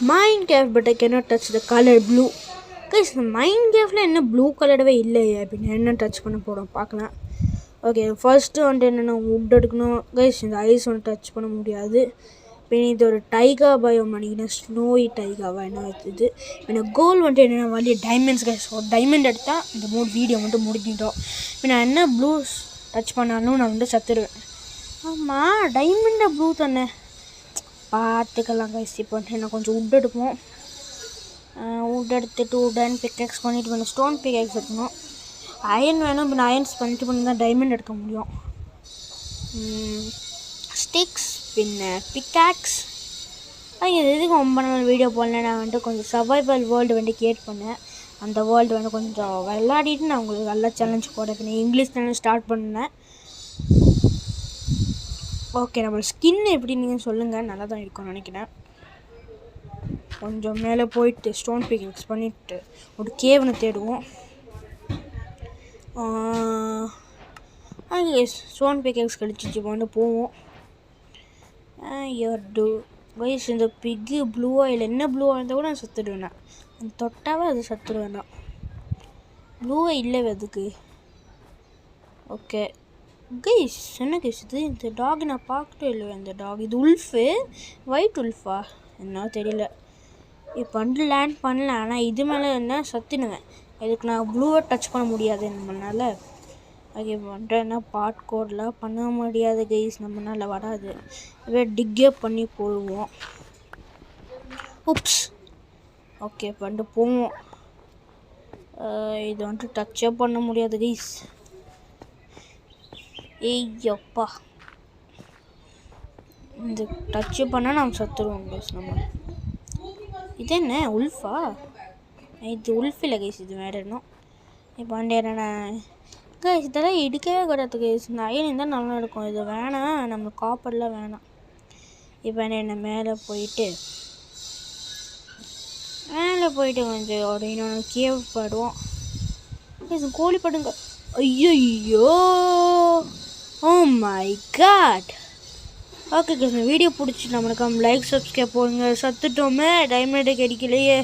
Minecraft, but I cannot touch the color blue. Guys, Minecraftல என்ன blue கலர்டவே இல்லையே அப்படின்னு என்ன டச் பண்ண போகிறோம் பார்க்கலாம். ஓகே, ஃபர்ஸ்ட்டு வந்துட்டு என்னென்னா வுட் எடுக்கணும். கைஸ் இந்த ஐஸ் ஒன்று டச் பண்ண முடியாது. இப்போ இது ஒரு டைகா பயம் பண்ணிங்கன்னா ஸ்னோய் டைகாவா என்ன வச்சுது. இப்போ கோல் வந்துட்டு என்னென்னா வண்டி டைமண்ட்ஸ். கைஸ் ஒரு டைமண்ட் எடுத்தால் இந்த வீடியோ வந்துட்டு முடிஞ்சிட்டோம். இப்போ நான் என்ன ப்ளூ டச் பண்ணாலும் நான் வந்து சத்துருவேன். ஆமாம், டைமண்டை ப்ளூ தானே, பார்த்துக்கலாம். கைஸ் இப்போ வந்துட்டு நான் கொஞ்சம் வுட் எடுப்போம். வுட் எடுத்துட்டு உடன் பிக்கெக்ஸ் பண்ணிவிட்டு வேணும். ஸ்டோன் பிக்கெக்ஸ் எடுக்கணும். அயன் வேணும். இப்போ நான் அயன்ஸ் பண்ணி தான் டைமண்ட் எடுக்க முடியும். ஸ்டிக்ஸ் பின்ன பிக்காக்ஸ். இது எதுக்கு ரொம்ப நாள் வீடியோ போடல, நான் வந்துட்டு கொஞ்சம் சர்வைவல் வேர்ல்டு வந்துட்டு கிரியேட் பண்ணேன். அந்த வேர்ல்டு வந்து கொஞ்சம் விளையாடிட்டு நான் உங்களுக்கு நல்லா சேலஞ்ச் போட இங்கிலீஷ் சேனல் ஸ்டார்ட் பண்ணேன். ஓகே, நம்ம ஸ்கின் எப்படி நீங்கள் சொல்லுங்கள், நல்லா தான் இருக்கும்னு நினைக்கிறேன். கொஞ்சம் மேலே போயிட்டு ஸ்டோன் பிக்கெக்ஸ் பண்ணிவிட்டு ஒரு கேவனை தேடுவோம். ஸ்டோன் பிக்கெக்ஸ் கழிச்சிச்சு வந்து போவோம். கைஸ் இந்த பிக்கு ப்ளூ ஆயில் என்ன ப்ளூ ஆயிருந்தால் கூட நான் சத்துடுவேண்ணா. அந்த தொட்டாவே அது சத்துடுவேண்ணா. ப்ளூவே இல்லை அதுக்கு. ஓகே கைஸ், என்ன கைஸ் இது? இந்த டாக் நான் பார்க்கவே இல்லை. இந்த டாக் இது உல்ஃபு, ஒயிட் உல்ஃபா என்ன தெரியல. இப்போ வந்து லேண்ட் பண்ணல, ஆனால் இது மேலே என்ன சத்துனுவேன். இதுக்கு நான் ப்ளூவை டச் பண்ண முடியாது நம்மளால். ஓகே, வந்துட்டு என்ன பார்ட் கோடெலாம் பண்ண முடியாது கைஸ், நம்மளால் வராது. அப்படியே டிக்கே பண்ணி போடுவோம். உப்ஸ். ஓகே, பண்ணிட்டு போவோம். இது வந்துட்டு டச்சே பண்ண முடியாது கைஸ். ஏய்யப்பா, இந்த டச்சு பண்ணால் நம்ம சத்துருவோம் கைஸ். நம்ம இது என்ன உல்ஃபா? இது உல்ஃப் இல்லை கைஸ், இது வேறு இன்னும். இப்போ வந்து என்னென்ன கைஸ் இதெல்லாம் எடுக்கவே கூடாது கைஸ். இந்த அயன் இருந்தால் நல்லா இருக்கும். இது வேணாம், நம்ம காப்பர்லாம் வேணாம். இப்போ என்ன மேலே போயிட்டு கொஞ்சம் ஒரு இன்னொன்று கேவ் பாடுவோம். கைஸ் கோழி படுங்க. ஐயோ, oh my god. Okay guys, இந்த வீடியோ பிடிச்சி நம்மளுக்கு லைக் சப்ஸ்கிரைப் போடுங்க. சத்துட்டோமே, டைமண்டே கிடைக்கலையே.